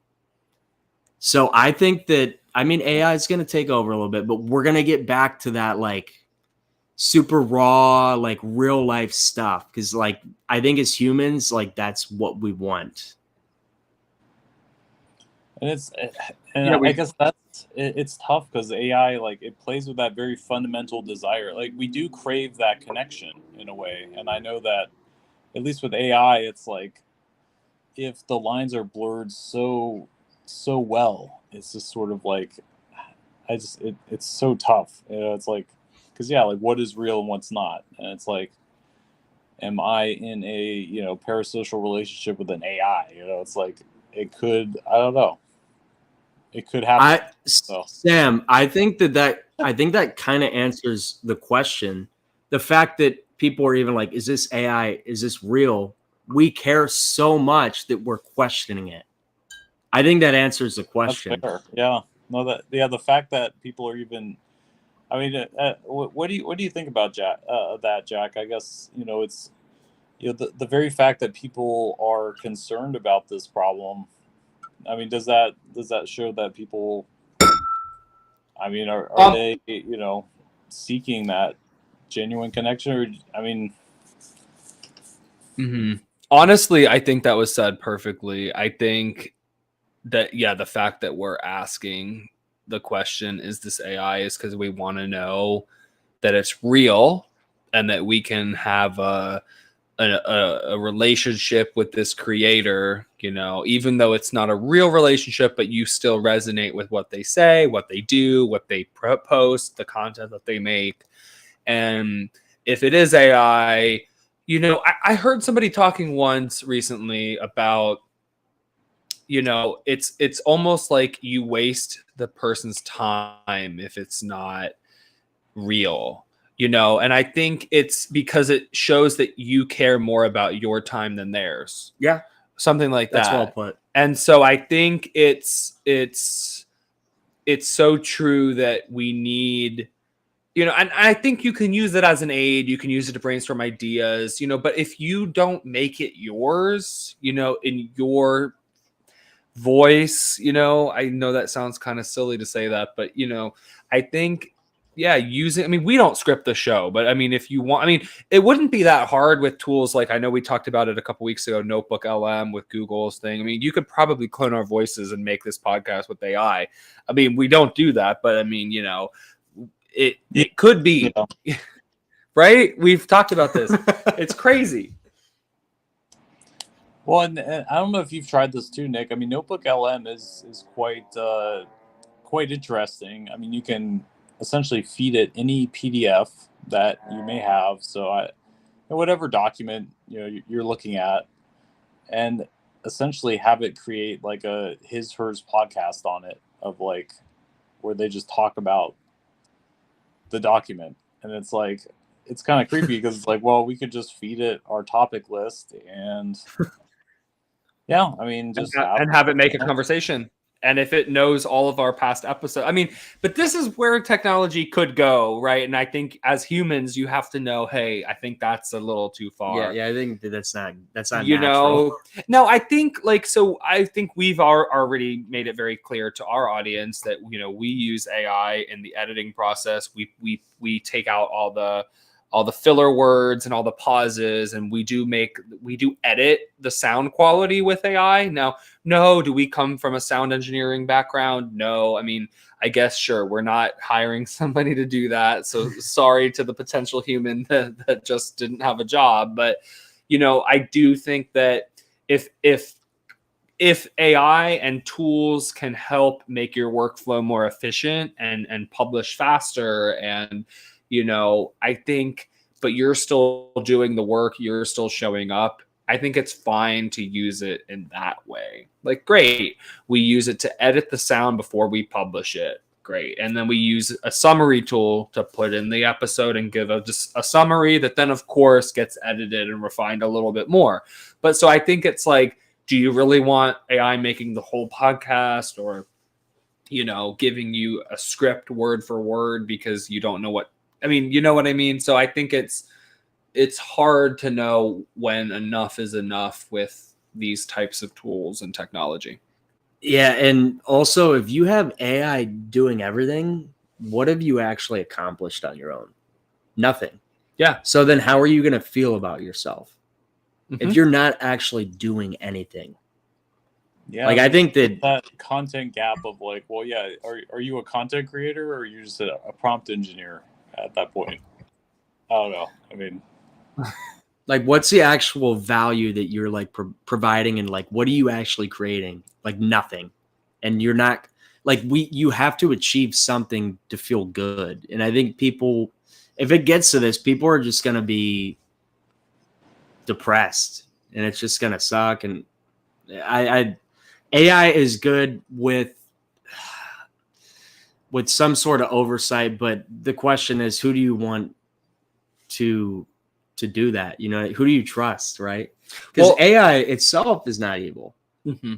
C: So I think that, AI is going to take over a little bit, but we're going to get back to that like super raw, like real life stuff. Cause like, I think as humans, like that's what we want.
A: And I guess it's tough, because AI, like, it plays with that very fundamental desire. Like, we do crave that connection in a way. And I know that at least with AI, it's like, if the lines are blurred so well, it's just sort of like, it's so tough. It's like, because yeah, like, what is real and what's not? And it's like, am I in a parasocial relationship with an AI? It's like, it could, I don't know, it could happen.
C: Sam, I think that kind of answers the question. The fact that people are even like, is this AI? Is this real? We care so much that we're questioning it. I think that answers the question.
A: That's fair. Yeah. No, the fact that people are even, I mean, what do you think about Jack? Jack, I guess it's the very fact that people are concerned about this problem. I mean, does that show that people, I mean, are they seeking that genuine connection? Or, I mean,
B: honestly, I think that was said perfectly. I think that the fact that we're asking the question, is this AI, is because we want to know that it's real and that we can have a relationship with this creator, even though it's not a real relationship, but you still resonate with what they say, what they do, what they post, the content that they make. And if it is AI, I heard somebody talking once recently about, it's almost like you waste the person's time if it's not real, and I think it's because it shows that you care more about your time than theirs.
C: Yeah.
B: Something like that.
C: That's well put.
B: And so I think it's so true that we need, and I think you can use it as an aid. You can use it to brainstorm ideas, but if you don't make it yours, in your voice, I know that sounds kind of silly to say that, but I think using, I mean, we don't script the show, but I mean, if you want, I mean, it wouldn't be that hard with tools like, I know we talked about it a couple weeks ago, Notebook LM with Google's thing. I mean, you could probably clone our voices and make this podcast with AI. I mean, we don't do that, but I mean, it could be, right? We've talked about this. It's crazy.
A: Well, and I don't know if you've tried this too, Nick. I mean, Notebook LM is quite interesting. I mean, you can essentially feed it any PDF that you may have. So whatever document you're looking at, and essentially have it create like a hers podcast on it of like where they just talk about the document, and it's like it's kind of creepy because it's like, well, we could just feed it our topic list and yeah, I mean, just
B: have it make a conversation. And if it knows all of our past episodes, I mean, but this is where technology could go, right? And I think as humans, you have to know, hey, I think that's a little too far.
C: Yeah, I think that's not natural.
B: No, I think I think we've already made it very clear to our audience that we use AI in the editing process. We take out all the filler words and all the pauses, and we do edit the sound quality with AI. Now, no, do we come from a sound engineering background? No. I mean, I guess, sure, we're not hiring somebody to do that. So sorry to the potential human that just didn't have a job. But, I do think that if AI and tools can help make your workflow more efficient and publish faster, and I think, but you're still doing the work, you're still showing up, I think it's fine to use it in that way. Like, great, we use it to edit the sound before we publish it. Great. And then we use a summary tool to put in the episode and give just a summary that then, of course, gets edited and refined a little bit more. But so I think it's like, do you really want AI making the whole podcast, or, giving you a script word for word because you don't know what, I mean, you know what I mean? So I think it's hard to know when enough is enough with these types of tools and technology.
C: Yeah, and also if you have AI doing everything, what have you actually accomplished on your own? Nothing.
B: Yeah.
C: So then how are you going to feel about yourself if you're not actually doing anything?
A: Yeah,
C: like I think
A: that content gap of like, well, yeah, are you a content creator or are you just a prompt engineer at that point? I don't know. I mean,
C: like, what's the actual value that you're like providing, and like, what are you actually creating? Like nothing. And you're not like, you have to achieve something to feel good. And I think people, if it gets to this, people are just going to be depressed and it's just going to suck. And AI is good with some sort of oversight, but the question is, who do you want to do that? Who do you trust, right? Because AI itself is not evil.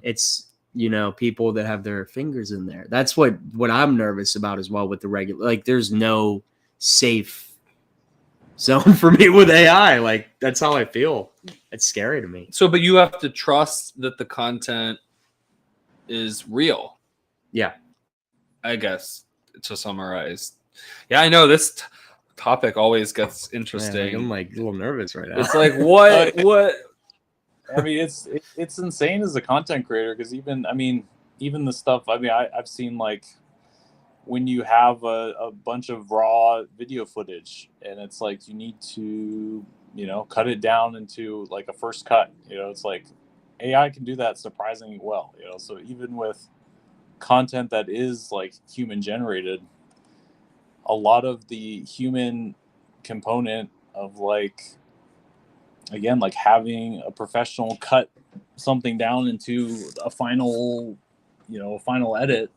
C: It's people that have their fingers in there. That's what I'm nervous about as well with the regular. Like, there's no safe zone for me with AI. Like, that's how I feel. It's scary to me.
B: So, but you have to trust that the content is real.
C: Yeah,
B: I guess, to summarize. Yeah, I know this topic always gets interesting.
C: Man, I'm like a little nervous right now.
B: It's like, what?
A: I mean, it's insane as a content creator, because even the stuff, I mean, I've seen like when you have a bunch of raw video footage and it's like you need to cut it down into like a first cut, it's like AI can do that surprisingly well, so even with content that is like human generated, a lot of the human component of like, again, like having a professional cut something down into a final edit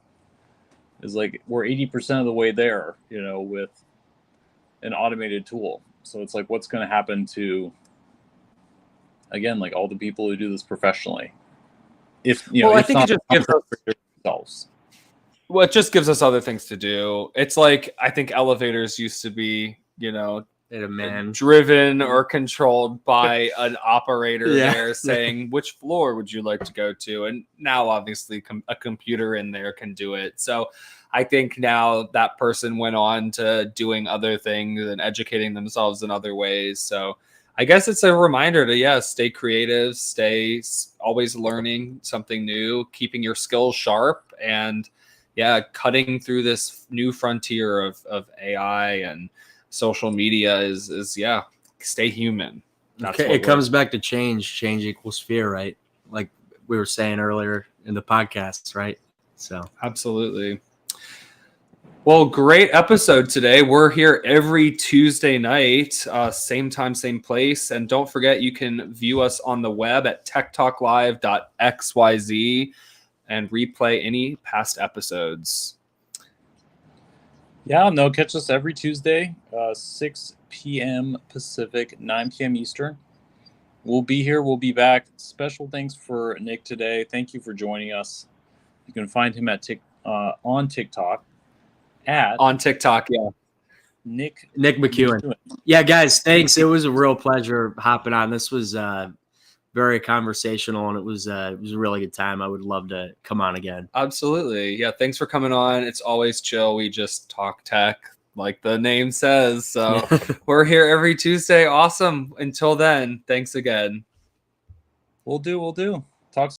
A: is like, we're 80% of the way there, with an automated tool. So it's like, what's going to happen to, again, like all the people who do this professionally? If
B: I think it just gives us
A: themselves.
B: Well, it just gives us other things to do. It's like, I think elevators used to be,
C: a man
B: driven or controlled by an operator there saying, which floor would you like to go to? And now obviously a computer in there can do it. So I think now that person went on to doing other things and educating themselves in other ways. So I guess it's a reminder to, stay creative, stay always learning something new, keeping your skills sharp, and cutting through this new frontier of AI and social media is stay human. That's
C: it comes back to change equals fear, right? Like we were saying earlier in the podcast, right? So
B: absolutely. Well, great episode today. We're here every Tuesday night, same time, same place. And don't forget, you can view us on the web at techtalklive.xyz and replay any past episodes.
A: Yeah, no, catch us every Tuesday, 6 p.m. Pacific, 9 p.m. Eastern. We'll be here. We'll be back. Special thanks for Nick today. Thank you for joining us. You can find him at on TikTok.
B: On TikTok,
A: Nick
C: McEwen. Yeah, guys, thanks. It was a real pleasure hopping on. This was very conversational, and it was a really good time. I would love to come on again.
B: Absolutely. Yeah, thanks for coming on. It's always chill. We just talk tech, like the name says. So we're here every Tuesday. Awesome. Until then, thanks again.
A: We'll do. Talk